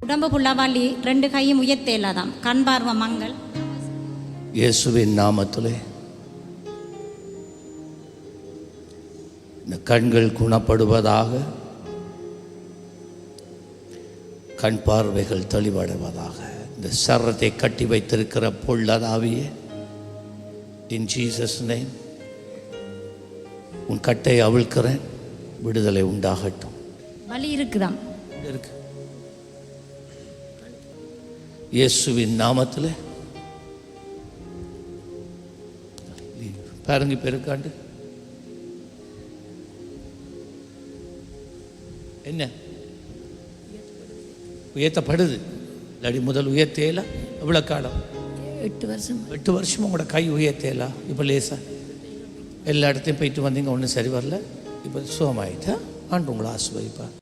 உடம்பு புள்ளா வலி, 2 கையும் உயர்த்த இல்லாதாம், கண் பார்வை மங்கள். இயேசுவின் நாமத்திலே இந்த கண்கள் குணப்படுவதாக, கண் பார்வைகள் தெளிவடைவதாக. இந்த சரத்தை கட்டி வைத்திருக்கிற பொல்லாதாவியே, இன் ஜீசஸ் நேம் உன் கட்டை அவிழ்க்கிறேன், விடுதலை உண்டாகட்டும். வலி இருக்குதாம், இருக்கு. இயேசுவின் நாமத்தில் பாருங்க பெருக்காண்டு என்ன உயர்த்தப்படுது. இல்லாடி முதல் உயர்த்தேல எவ்வளோ காலம்? 8 வருஷம். 8 வருஷம் உங்களோட கை உயர்த்தேலா? இப்போ லேசா எல்லா இடத்தையும் போயிட்டு வந்தீங்க, ஒன்றும் சரி வரல, இப்போ சுகமாயிட்டா ஆண்டு உங்களை ஆசிர்வதிப்பார்.